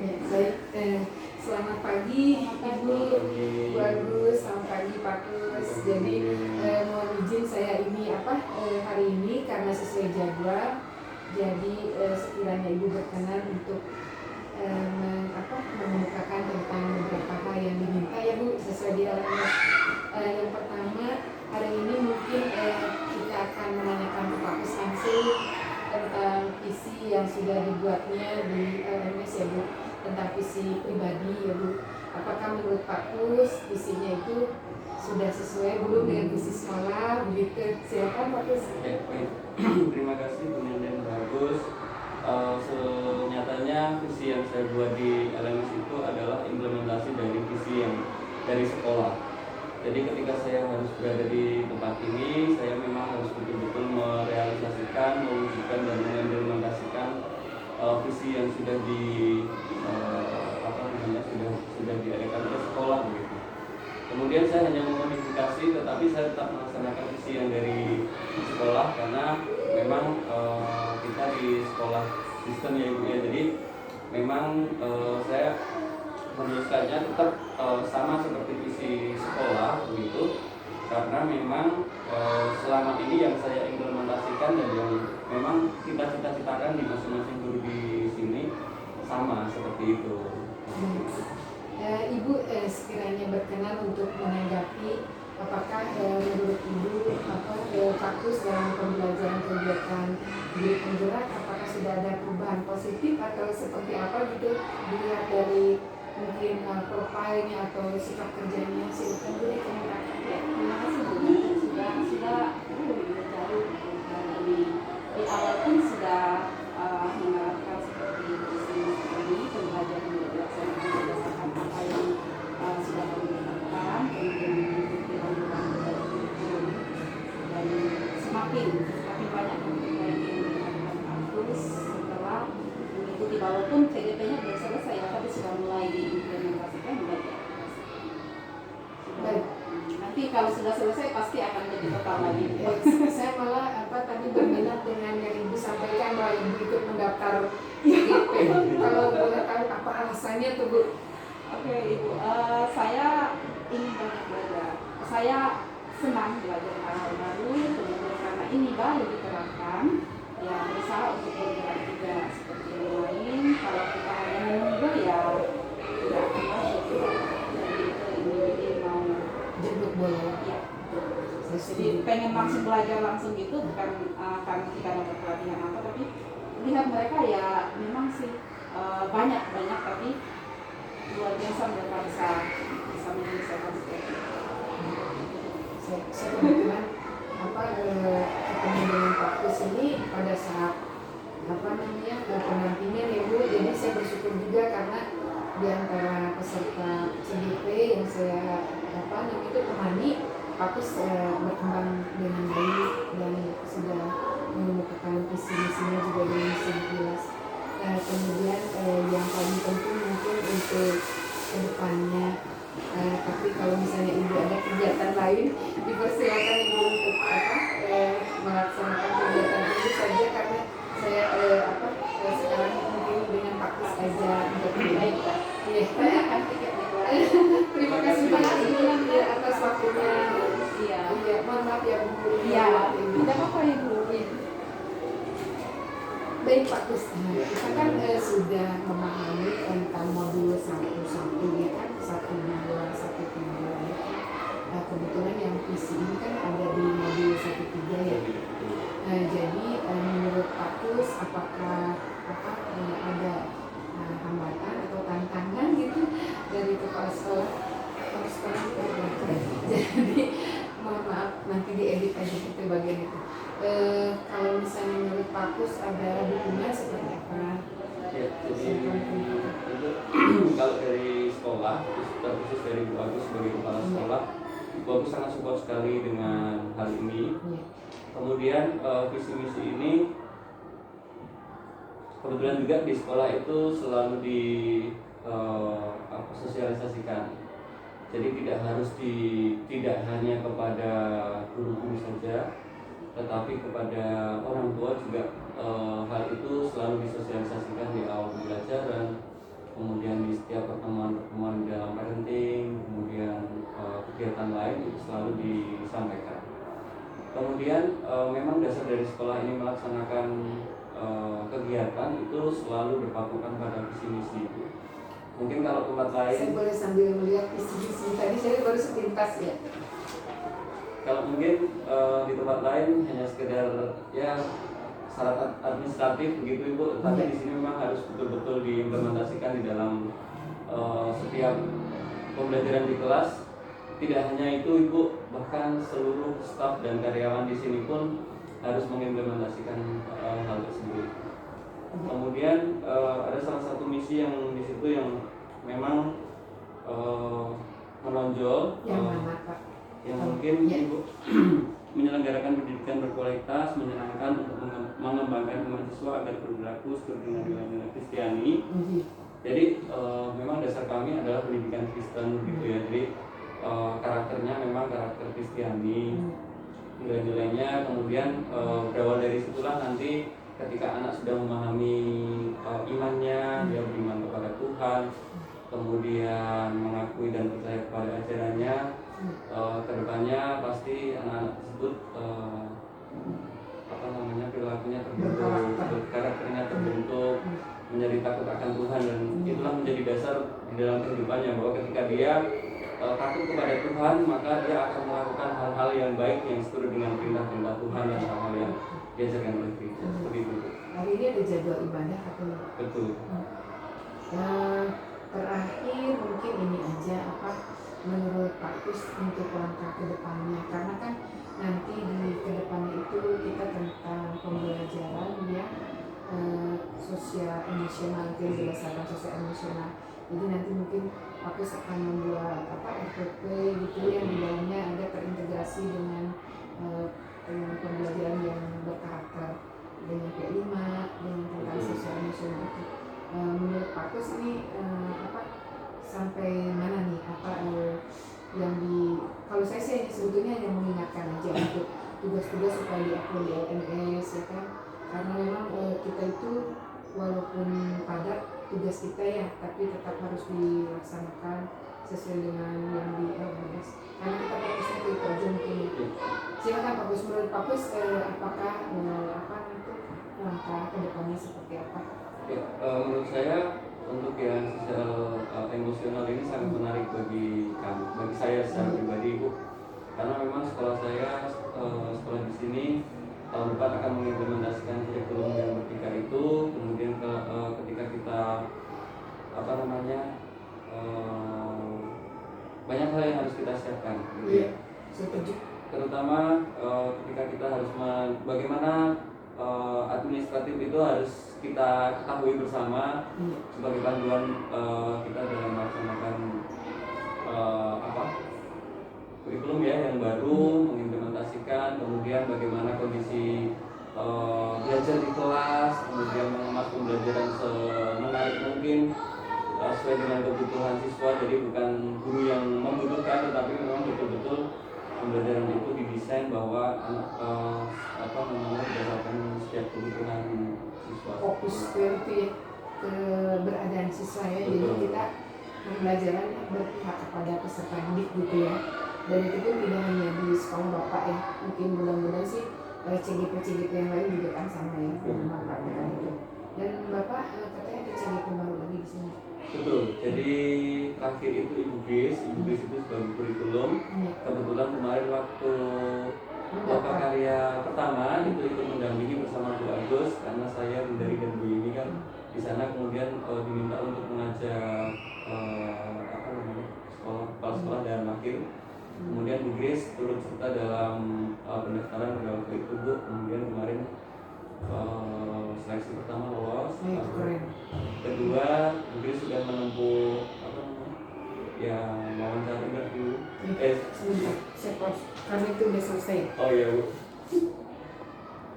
Ya, baik. Selamat pagi Ibu, Bu Agus, selamat pagi Pak Kus. Jadi mohon izin saya ini hari ini karena sesuai jadwal. Jadi sekiranya Ibu berkenan untuk mengemukakan tentang beberapa hal yang diminta ya Bu, sesuai di LMS. Yang pertama, hari ini mungkin kita akan menanyakan ke Pak Kus langsung tentang visi yang sudah dibuatnya di LMS ya Bu, tentang visi pribadi ya Bu. Apakah menurut Pak Kus visinya itu sudah sesuai belum dengan visi sekolah begitu? Silakan Pak Kus. Terima kasih Bu Nenden, bagus. Senyatanya visi yang saya buat di LMS itu adalah implementasi dari visi yang dari sekolah. Jadi ketika saya harus berada di tempat ini, saya memang harus betul-betul merealisasikan, mewujudkan dan mengimplementasikan visi yang sudah sudah diadakan oleh sekolah begitu. Kemudian saya hanya memodifikasi, tetapi saya tetap melaksanakan visi yang dari sekolah karena memang kita di sekolah sistem ya Ibu ya. Jadi memang saya menuliskannya tetap sama seperti visi sekolah begitu, karena memang selama ini yang saya implementasikan dan yang memang kita cita-citakan di masing-masing guru di sini sama seperti itu. Ibu sekiranya berkenan untuk menanggapi apakah menurut Ibu Pak Kus dalam pembelajaran kegiatan di penggerak apakah sudah ada perubahan positif atau seperti apa gitu dilihat dari mungkin profilnya atau sikap kerjanya. Silakan Bu dikemukakan. Ya, terima kasih Bu. Sudah jauh di awal pun sudah menerapkan seperti ini pembelajaran dilaksanakan berdasarkan apa yang sudah kami lakukan, kemudian mengikuti lanjutan dari kurikulum dan semakin banyak yang dilakukan kampus setelah mengikuti, walaupun CDP-nya belum selesai ya, tapi sudah mulai diimplementasikan mulai. Baik. Nanti kalau sudah selesai pasti akan lebih total lagi. Saya malah tadi berminat dengan yang Ibu sampaikan bahwa Ibu ikut mendaftar IGP. Kalau boleh tahu apa alasannya tuh Bu? Oke Ibu, saya ingin banyak belajar. Saya senang belajar hal baru, kemudian karena ini baru diterapkan, ya berusaha untuk bergerak juga seperti yang lain. Kalau kita hanya menunggu ya tidak akan masuk. Jadi ini mau Jemput bola. ya. Jadi pengen langsung belajar langsung gitu, bukan karena kita dapat pelatihan apa, tapi lihat mereka ya memang sih banyak tapi luar biasa mereka bisa menyelesaikan seperti itu. Saya kebetulan ketemu dengan Pak Kus ini pada saat pendampingan ya Bu. Jadi saya bersyukur juga karena di antara peserta CDP yang saya temani, Pak Kus berkembang dengan baik dan sudah mengemukakan visi misinya juga dengan sangat jelas. Kemudian yang paling penting mungkin untuk kedepannya, tapi kalau misalnya Ibu ada kegiatan lain, dipersilakan Ibu untuk melaksanakan kegiatan ini saja, karena saya sekarang mungkin dengan Pak Kus aja untuk baik Pak. Terima kasih banyak atas waktunya. Iya, mohon maaf ya Bu. Iya, tidak apa-apa Ibu. Baik Pak Kus, kita kan sudah memahami tentang modul 1.1 ya kan, 1.2, 1.3 ya. Kebetulan yang visi ini kan ada di modul 1.3 ya. Jadi menurut Pak Kus apakah ada hambatan atau tantangan gitu dari kepala sekolah? Jadi mohon maaf nanti diedit aja itu bagian itu. Kalau misalnya menurut Pak Kus ada dukungan seperti apa? Ya, jadi kalau dari sekolah, khusus dari Bu Agus sebagai kepala sekolah, Bu Agus sangat support sekali dengan hal ini. Kemudian visi misi ini kebetulan juga di sekolah itu selalu sosialisasikan. Jadi tidak hanya kepada guru-guru saja, tetapi kepada orang tua juga hal itu selalu disosialisasikan di awal pembelajaran, kemudian sekolah ini melaksanakan kegiatan itu selalu berpatokan pada visi misi itu. Mungkin kalau tempat lain, Saya boleh sambil melihat visi-visi tadi, saya baru sepintas ya. kalau mungkin di tempat lain hanya sekedar ya syarat administratif begitu Ibu, tapi di sini memang harus betul-betul diimplementasikan di dalam setiap pembelajaran di kelas. Tidak hanya itu Ibu, bahkan seluruh staf dan karyawan di sini pun harus mengimplementasikan hal tersebut. Kemudian ada salah satu misi yang di situ yang memang menonjol, Yang mana Pak? yang mungkin Ibu menyelenggarakan pendidikan berkualitas, menyenangkan untuk mengembangkan mahasiswa agar berlaku sesuai dengan nilai-nilai Kristiani. Jadi memang dasar kami adalah pendidikan Kristen gitu ya. Jadi karakternya memang karakter Kristiani, nilai-nilainya kemudian berawal dari situlah nanti ketika anak sudah memahami imannya, dia beriman kepada Tuhan, kemudian mengakui dan percaya kepada ajarannya, kedepannya pasti anak-anak tersebut perilakunya terbentuk, karakternya terbentuk, menjadi takut akan Tuhan, dan itulah menjadi dasar di dalam kehidupannya bahwa ketika dia takut kepada Tuhan, maka dia akan melakukan hal-hal yang baik yang sesuai dengan perintah-perintah Tuhan dan hal-hal yang diajarkan oleh Kristus. Seperti itu. Hari ini ada jadwal ibadah atau? Betul. Terakhir mungkin ini aja, apa menurut Pak Kus untuk langkah ke depannya, karena kan nanti di kedepannya itu kita tentang pembelajaran yang sosial emosional, yang berdasarkan sosial emosional. Jadi nanti mungkin Pak Kus akan membuat RPP gitu yang di dalamnya ada terintegrasi dengan pembelajaran yang berkarakter dengan P5 dengan tentang sosial emosional itu. Menurut Pak Kus ini sampai mana nih yang kalau saya sih sebetulnya hanya mengingatkan aja untuk tugas-tugas supaya diupload di LMS ya kan, karena memang kita itu walaupun padat tugas kita ya, tapi tetap harus dilaksanakan sesuai dengan yang di LMS karena kita fokusnya ke itu aja mungkin ya. Silakan Pak Kus, menurut Pak Kus apakah untuk langkah ke depannya seperti apa? Ya, menurut saya untuk yang sosial emosional ini sangat menarik bagi kami, bagi saya secara pribadi Bu, karena memang sekolah saya sekolah di sini tahun depan akan mengimplementasikan kurikulum yang bertiga itu. Kemudian ketika kita banyak hal yang harus kita siapkan gitu ya. Terutama ketika kita harus bagaimana administratif itu harus kita ketahui bersama sebagai panduan kita dalam melaksanakan kurikulum ya yang baru, mengimplementasikan, kemudian bagaimana kondisi belajar di kelas, kemudian mengemas pembelajaran semenarik mungkin sesuai dengan kebutuhan siswa. Jadi bukan guru yang membutuhkan, tetapi memang betul-betul pembelajaran itu didesain bahwa berdasarkan setiap kebutuhan siswa. Fokus ke keberadaan siswa ya. Jadi kita pembelajaran berpihak kepada peserta didik gitu ya. Dan itu pun tidak hanya di sekolah Bapak ya. Mungkin mudah-mudahan sih CGP yang lain juga kan sama ya memanfaatkan itu. Dan Bapak katanya ada CGP baru lagi di sini. Betul, jadi terakhir itu Ibu Grace itu sebagai kurikulum. Kebetulan kemarin waktu Bapak karya pertama itu ikut mendampingi bersama Bu Agus, karena saya dari dan Bu ini kan di sana kemudian diminta untuk mengajak sekolah dan wakil. Kemudian Bu Grace turut serta dalam pendaftaran pada waktu itu Bu. Kemudian kemarin seleksi pertama lolos. Kedua, Bu Grace sudah menempuh wawancara interview. Sebentar, saya pause karena itu udah selesai. Oh iya Bu.